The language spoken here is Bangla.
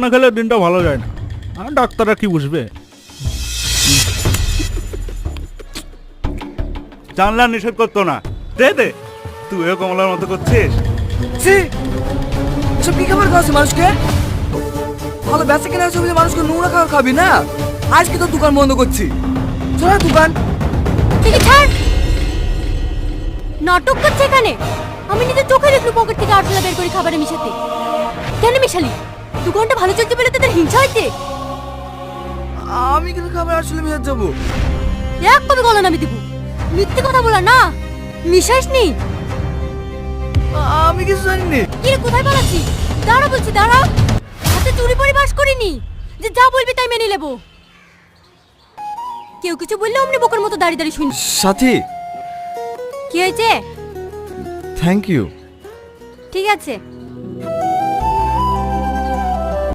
না খেলে দিনটা ভালো যায় না। আর ডাক্তাররা কি বুঝবে? জানলা নিষেধ করতো না। দে দে, তুইও কমলার মতো করছিস। এসব কি খাবার খাওয়াচ্ছে মানুষকে? ভালো বেঁচে কেনা হচ্ছে মানুষকে নোংরা খাবার খাবি না। আজকে তো দোকান বন্ধ করছি। চল দোকান থেকে ছাড়। নাটক করছে এখানে। আমি নিজে চোখে দেখলু পকেট থেকে আরশোলা বের করে খাবারে মিশাতে। কেন মিশালি? দোকানটা ভালো চলছে বলে তোদের হিংসা হইতে? আমি কিন্তু খাবার আসলে মিশে যাবো। এক কবে গলা নামি দিব। মিথ্যে কথা বলা না, মিশাইস নি। আমি কিছু জানি না। কি রে, কোথায় পালাচ্ছি? দাঁড়া বলছি, দাঁড়া। হাতে চুরি পরে বাস করিনি যে যা বলবি তাই মেনে নেব। কেউ কিছু বললে অমনি বোকার মতো দাঁড়িয়ে দাঁড়িয়ে শুনি। সাথী, কি হয়েছে? Thank you. ঠিক আছে।